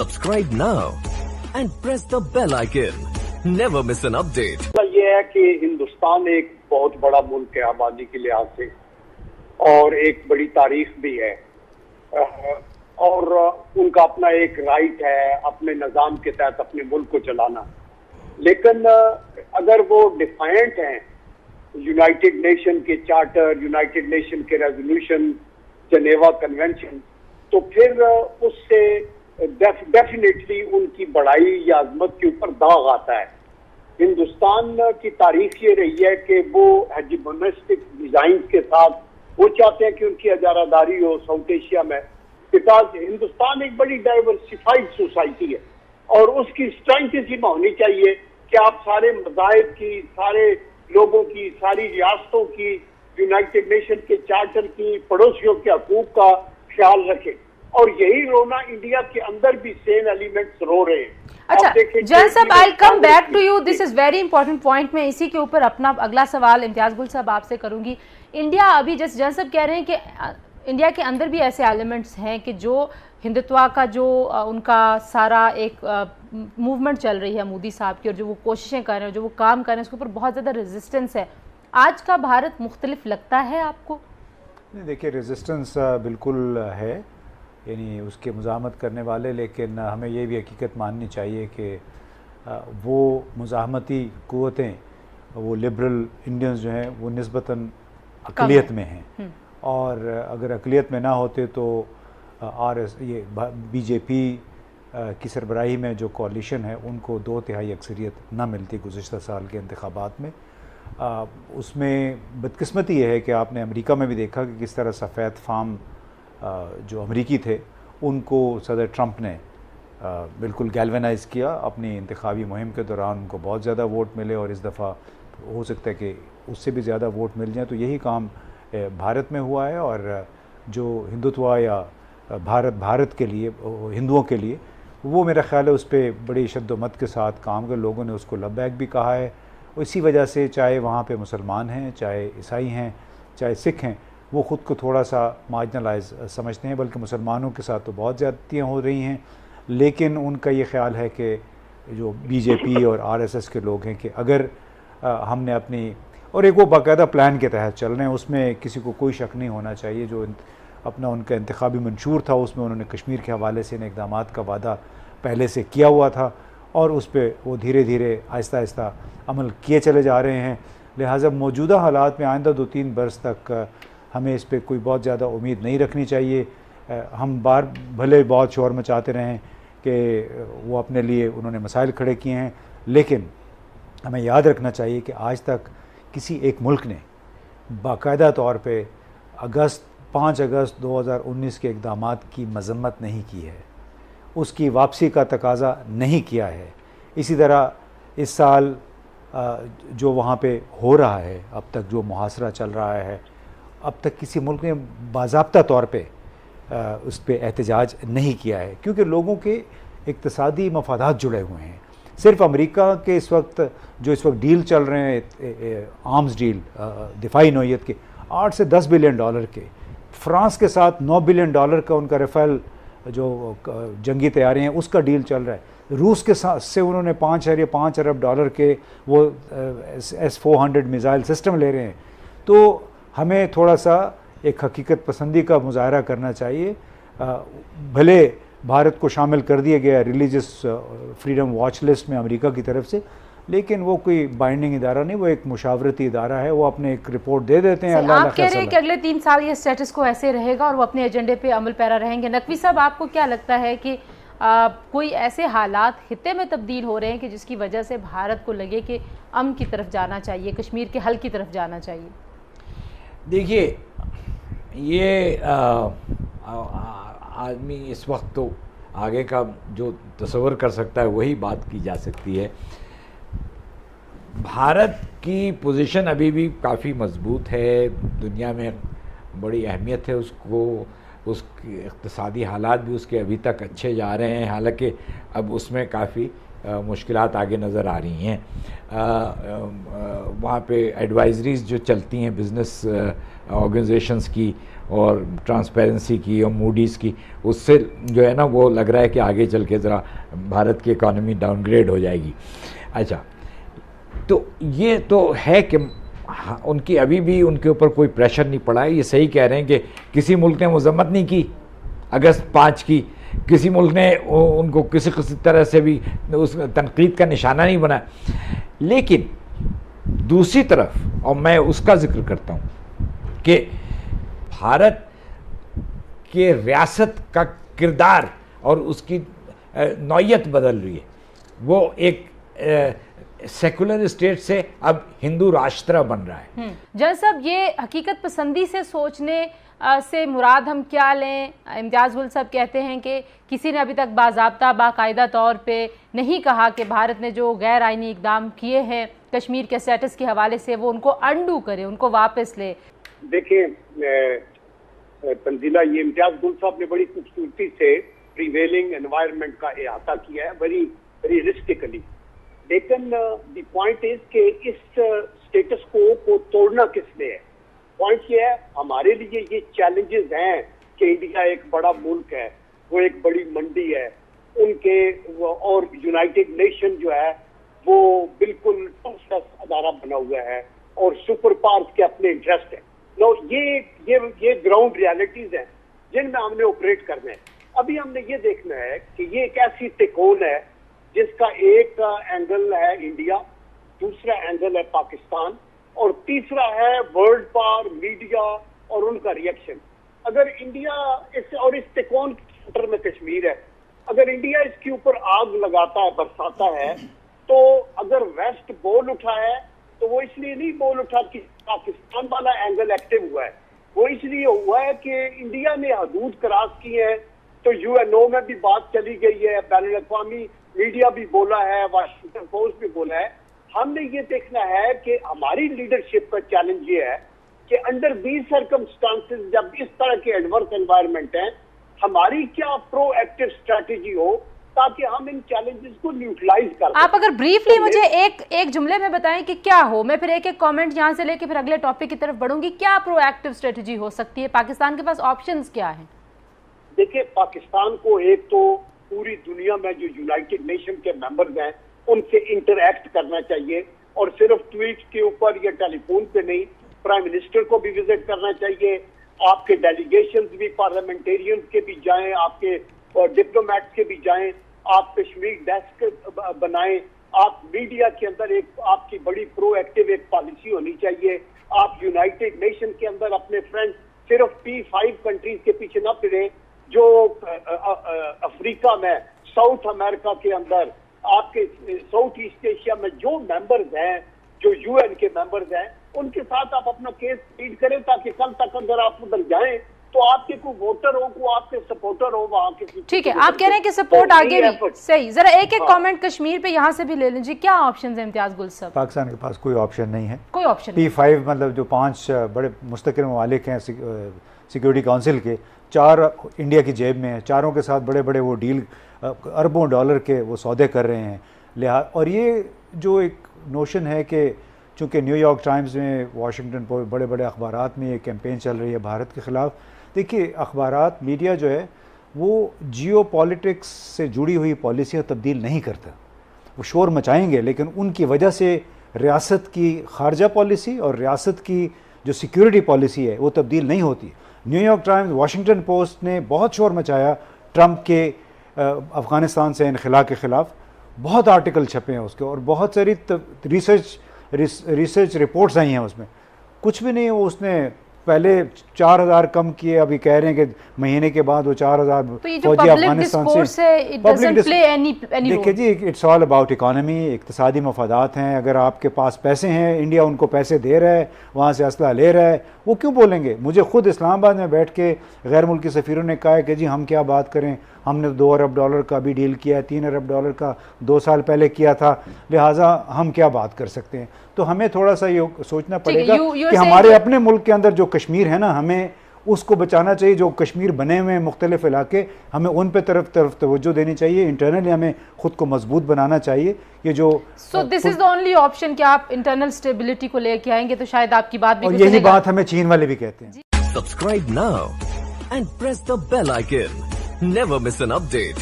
Subscribe now and press the bell icon. Never miss an update. یہ ہے کہ ہندوستان ایک بہت بڑا ملک ہے آبادی کے لحاظ سے اور ایک بڑی تاریخ بھی ہے اور ان کا اپنا ایک رائٹ ہے اپنے نظام کے تحت اپنے ملک کو چلانا. لیکن اگر وہ ڈیفائنٹ ہیں یونائٹڈ نیشن کے چارٹر, یونائٹڈ نیشن کے ریزولوشن, جنیوا کنونشن, تو پھر اس سے ڈیفینیٹلی ان کی بڑائی یا عظمت کے اوپر داغ آتا ہے. ہندوستان کی تاریخ یہ رہی ہے کہ وہ ہیجمونسٹک ڈیزائنز کے ساتھ وہ چاہتے ہیں کہ ان کی اجارہ داری ہو ساؤتھ ایشیا میں, بیکاز ہندوستان ایک بڑی ڈائیورسفائڈ سوسائٹی ہے اور اس کی اسٹرینتھ اسی میں ہونی چاہیے کہ آپ سارے مذاہب کی, سارے لوگوں کی, ساری ریاستوں کی, یونائٹڈ نیشن کے چارٹر کی, پڑوسیوں کے حقوق کا خیال رکھیں. اور یہی رونا انڈیا کے اندر بھی سیم ایلیمنٹس رو رہے ہیں. اچھا جن صاحب, I'll come back to you. This is very important point. میں اسی کے اوپر اپنا اگلا سوال امتیاز گل صاحب آپ سے کروں گی. انڈیا ابھی جیسے جن صاحب کہہ رہے ہیں کہ انڈیا کے اندر بھی ایسے ایلیمنٹس ہیں کہ جو ہندوتوا کا جو ان کا سارا ایک موومنٹ چل رہی ہے مودی صاحب کی, اور جو وہ کوششیں کر رہے ہیں, جو وہ کام کر رہے ہیں, اس کے اوپر بہت زیادہ ریزسٹنس ہے. آج کا بھارت مختلف لگتا ہے آپ کو؟ نہیں, دیکھیے ریزسٹنس بالکل ہے, یعنی اس کے مزاحمت کرنے والے, لیکن ہمیں یہ بھی حقیقت ماننی چاہیے کہ وہ مزاحمتی قوتیں, وہ لبرل انڈینز جو ہیں وہ نسبتاً اقلیت میں ہیں, اور اگر اقلیت میں نہ ہوتے تو یہ بی جے پی کی سربراہی میں جو کوalition ہے ان کو 2/3 اکثریت نہ ملتی گزشتہ سال کے انتخابات میں. اس میں بدقسمتی یہ ہے کہ آپ نے امریکہ میں بھی دیکھا کہ کس طرح سفید فام جو امریکی تھے ان کو صدر ٹرمپ نے بالکل گیلونائز کیا اپنی انتخابی مہم کے دوران. ان کو بہت زیادہ ووٹ ملے اور اس دفعہ ہو سکتا ہے کہ اس سے بھی زیادہ ووٹ مل جائیں. تو یہی کام بھارت میں ہوا ہے, اور جو ہندوتوا یا بھارت کے لیے, ہندوؤں کے لیے, وہ میرا خیال ہے اس پہ بڑی شد و مت کے ساتھ کام کر لوگوں نے اس کو لبیک بھی کہا ہے. اسی وجہ سے چاہے وہاں پہ مسلمان ہیں, چاہے عیسائی ہیں, چاہے سکھ ہیں, وہ خود کو تھوڑا سا مارجنلائز سمجھتے ہیں, بلکہ مسلمانوں کے ساتھ تو بہت زیادتیاں ہو رہی ہیں. لیکن ان کا یہ خیال ہے کہ جو بی جے پی اور RSS کے لوگ ہیں کہ اگر ہم نے اپنی, اور ایک وہ باقاعدہ پلان کے تحت چل رہے ہیں, اس میں کسی کو کوئی شک نہیں ہونا چاہیے, جو اپنا ان کا انتخابی منشور تھا اس میں انہوں نے کشمیر کے حوالے سے ان اقدامات کا وعدہ پہلے سے کیا ہوا تھا, اور اس پہ وہ دھیرے دھیرے آہستہ آہستہ عمل کیے چلے جا رہے ہیں. لہٰذا موجودہ حالات میں آئندہ 2-3 برس تک ہمیں اس پہ کوئی بہت زیادہ امید نہیں رکھنی چاہیے. ہم بھلے بہت شور مچاتے رہیں کہ وہ اپنے لیے انہوں نے مسائل کھڑے کیے ہیں, لیکن ہمیں یاد رکھنا چاہیے کہ آج تک کسی ایک ملک نے باقاعدہ طور پہ 5 اگست 2019 کے اقدامات کی مذمت نہیں کی ہے, اس کی واپسی کا تقاضا نہیں کیا ہے. اسی طرح اس سال جو وہاں پہ ہو رہا ہے, اب تک جو محاصرہ چل رہا ہے, اب تک کسی ملک نے باضابطہ طور پہ اس پہ احتجاج نہیں کیا ہے, کیونکہ لوگوں کے اقتصادی مفادات جڑے ہوئے ہیں. صرف امریکہ کے اس وقت ڈیل چل رہے ہیں, آرمز ڈیل دفاعی نوعیت کے 8 سے 10 بلین ڈالر کے, فرانس کے ساتھ 9 بلین ڈالر کا ان کا رافیل جو جنگی طیارے ہیں اس کا ڈیل چل رہا ہے. روس کے ساتھ سے انہوں نے 5.5 ارب ڈالر کے وہ S-400 میزائل سسٹم لے رہے ہیں. تو ہمیں تھوڑا سا ایک حقیقت پسندی کا مظاہرہ کرنا چاہیے. بھلے بھارت کو شامل کر دیا گیا ہے ریلیجس فریڈم واچ لسٹ میں امریکہ کی طرف سے, لیکن وہ کوئی بائنڈنگ ادارہ نہیں, وہ ایک مشاورتی ادارہ ہے, وہ اپنے ایک رپورٹ دے دیتے ہیں. آپ کہہ رہے ہیں کہ اگلے 3 سال یہ سٹیٹس کو ایسے رہے گا اور وہ اپنے ایجنڈے پہ عمل پیرا رہیں گے. نقوی صاحب, آپ کو کیا لگتا ہے کہ کوئی ایسے حالات خطے میں تبدیل ہو رہے ہیں کہ جس کی وجہ سے بھارت کو لگے کہ امن کی طرف جانا چاہیے, کشمیر کے حل کی طرف جانا چاہیے؟ دیکھیے, یہ آدمی اس وقت تو آگے کا جو تصور کر سکتا ہے وہی بات کی جا سکتی ہے. بھارت کی پوزیشن ابھی بھی کافی مضبوط ہے, دنیا میں بڑی اہمیت ہے اس کو, اس کی اقتصادی حالات بھی اس کے ابھی تک اچھے جا رہے ہیں, حالانکہ اب اس میں کافی مشکلات آگے نظر آ رہی ہیں. وہاں پہ ایڈوائزریز جو چلتی ہیں بزنس آرگنائزیشنز کی, اور ٹرانسپیرنسی کی اور موڈیز کی، اس سے جو ہے نا وہ لگ رہا ہے کہ آگے چل کے ذرا بھارت کی اکانومی ڈاؤن گریڈ ہو جائے گی۔ اچھا، تو یہ تو ہے کہ ان کی ابھی بھی ان کے اوپر کوئی پریشر نہیں پڑا ہے۔ یہ صحیح کہہ رہے ہیں کہ کسی ملک نے مذمت نہیں کی اگست 5 کی، کسی ملک نے ان کو کسی طرح سے بھی اس تنقید کا نشانہ نہیں بنایا، لیکن دوسری طرف، اور میں اس کا ذکر کرتا ہوں کہ بھارت کے ریاست کا کردار اور اس کی نوعیت بدل رہی ہے، وہ ایک سیکولر اسٹیٹ سے اب ہندو راشٹرا بن رہا ہے۔ جنرل صاحب، یہ حقیقت پسندی سے سوچنے سے مراد ہم کیا لیں؟ امتیاز گل صاحب کہتے ہیں کہ کسی نے ابھی تک باضابطہ باقاعدہ طور پہ نہیں کہا کہ بھارت نے جو غیر آئینی اقدام کیے ہیں کشمیر کے سٹیٹس کے حوالے سے وہ ان کو انڈو کرے، ان کو واپس لے۔ دیکھیں تنزیلہ، یہ امتیاز گل صاحب نے بڑی خوبصورتی سے پریویلنگ انوائرمنٹ کا احاطہ کیا ہے، بڑی ریئلسٹکلی، لیکن دی پوائنٹ از کہ اس اسٹیٹس کو توڑنا کس نے ہے؟ پوائنٹ یہ ہے ہمارے لیے یہ چیلنجز ہیں کہ انڈیا ایک بڑا ملک ہے، وہ ایک بڑی منڈی ہے ان کے، اور یونائٹڈ نیشن جو ہے وہ بالکل ٹفسٹ ادارہ بنا ہوا ہے اور سپر پاورز کے اپنے انٹرسٹ ہیں۔ نو یہ گراؤنڈ ریالٹیز ہیں جن میں ہم نے آپریٹ کرنا ہے۔ ابھی ہم نے یہ دیکھنا ہے کہ یہ ایک ایسی تکون ہے جس کا ایک اینگل ہے انڈیا، دوسرا اینگل ہے پاکستان، اور تیسرا ہے ورلڈ پاور، میڈیا اور ان کا ریئیکشن۔ اگر انڈیا اور اس تکون کے سینٹر میں کشمیر ہے، اگر انڈیا اس کے اوپر آگ لگاتا ہے، برساتا ہے، تو اگر ویسٹ بول اٹھا ہے تو وہ اس لیے نہیں بول اٹھا کہ پاکستان والا اینگل ایکٹیو ہوا ہے، وہ اس لیے ہوا ہے کہ انڈیا نے حدود کراس کی ہے، تو یو این او میں بھی بات چلی گئی ہے، بین الاقوامی میڈیا بھی بولا ہے، واشنگٹن پوسٹ بھی بولا ہے۔ ہم نے یہ دیکھنا ہے کہ ہماری لیڈرشپ کا چیلنج یہ ہے کہ انڈر دیز سرکمسٹانسز جب اس طرح کے ایڈورس انوائرمنٹ ہیں، ہماری کیا پرو ایکٹیو اسٹریٹجی ہو تاکہ ہم ان چیلنجز کو نیوٹرلائز کر سکیں۔ آپ اگر بریفلی مجھے ایک جملے میں بتائیں کہ کیا ہو، میں پھر ایک کامنٹ یہاں سے لے کے پھر اگلے ٹاپک کی طرف بڑھوں گی، کیا پرو ایکٹیو اسٹریٹجی ہو سکتی ہے؟ پاکستان کے پاس آپشنز کیا ہیں؟ دیکھیں، پاکستان کو ایک تو پوری دنیا میں جو یونائٹڈ نیشن کے ممبرز ہیں ان سے انٹریکٹ کرنا چاہیے، اور صرف ٹویٹ کے اوپر یا ٹیلی فون پہ نہیں، پرائم منسٹر کو بھی وزٹ کرنا چاہیے، آپ کے ڈیلیگیشنز بھی پارلیمنٹیرینز کے بھی جائیں، آپ کے ڈپلومیٹس کے بھی جائیں، آپ کشمیر ڈیسک بنائیں، آپ میڈیا کے اندر ایک آپ کی بڑی پرو ایکٹیو ایک پالیسی ہونی چاہیے، آپ یونائٹڈ نیشن کے اندر اپنے فرینڈ صرف P5 کنٹریز کے پیچھے نہ پھریں، جو افریقہ میں، ساؤتھ امریکہ کے اندر، آپ کے ساؤتھ ایسٹ ایشیا میں جو ممبرز ہیں، جو یو این کے ممبرز ہیں، ان کے ساتھ آپ اپنا کیس لیڈ کریں تاکہ کل تک اگر آپ ادھر جائیں تو آپ کے کوئی ووٹر ہو، کوئی آپ کے سپورٹر ہو وہاں کے۔ ٹھیک ہے، آپ کہہ رہے ہیں کہ سپورٹ آگے بھی صحیح۔ ذرا ایک کامنٹ کشمیر پہ یہاں سے بھی لے لیں جی، کیا آپشنز ہیں امتیاز گل صاحب؟ پاکستان کے پاس کوئی آپشن نہیں ہے، کوئی آپشن P5 مطلب جو 5 بڑے مستقل ممالک ہیں سیکیورٹی کاؤنسل کے، 4 انڈیا کی جیب میں ہیں، چاروں کے ساتھ بڑے بڑے وہ ڈیل اربوں ڈالر کے وہ سودے کر رہے ہیں، اور یہ جو ایک نوشن ہے کہ چونکہ نیو یارک ٹائمز میں، واشنگٹن پوسٹ، بڑے بڑے اخبارات میں یہ کیمپین چل رہی ہے بھارت کے خلاف۔ دیکھیے، اخبارات، میڈیا جو ہے وہ جیو پالیٹکس سے جڑی ہوئی پالیسیاں تبدیل نہیں کرتا، وہ شور مچائیں گے لیکن ان کی وجہ سے ریاست کی خارجہ پالیسی اور ریاست کی جو سیکیورٹی پالیسی ہے وہ تبدیل نہیں ہوتی۔ New York Times, Washington post نے بہت شور مچایا ٹرمپ کے افغانستان سے انخلا کے خلاف، بہت آرٹیکل چھپے ہیں اس کے، اور بہت ساری ریسرچ رپورٹس آئی ہیں اس میں، کچھ بھی نہیں وہ اس نے پہلے 4000 کم کیے، ابھی کہہ رہے ہیں کہ مہینے کے بعد وہ 4000 فوجی افغانستان سے۔ دیکھیے جی، اٹس آل اباؤٹ اکانومی، اقتصادی مفادات ہیں، اگر آپ کے پاس پیسے ہیں، انڈیا ان کو پیسے دے رہا ہے، وہاں سے اسلحہ لے رہا ہے، وہ کیوں بولیں گے؟ مجھے خود اسلام آباد میں بیٹھ کے غیر ملکی سفیروں نے کہا ہے کہ جی ہم کیا بات کریں، ہم نے $2 ارب کا بھی ڈیل کیا ہے، $3 ارب کا 2 سال پہلے کیا تھا، لہٰذا ہم کیا بات کر سکتے ہیں؟ تو ہمیں تھوڑا سا یہ سوچنا پڑے گا کہ ہمارے اپنے ملک کے اندر جو کشمیر ہے نا، ہمیں اس کو بچانا چاہیے، جو کشمیر بنے ہوئے ہیں مختلف علاقے، ہمیں ان پہ طرف توجہ دینی چاہیے، انٹرنلی ہمیں خود کو مضبوط بنانا چاہیے۔ یہ جو سو دس از دا اونلی آپشن کہ آپ انٹرنل اسٹیبلٹی کو لے کے آئیں گے تو شاید آپ کی بات بھی، اور یہی بات ہمیں چین والے بھی کہتے ہیں۔ Subscribe now and press the bell icon. Never miss an update.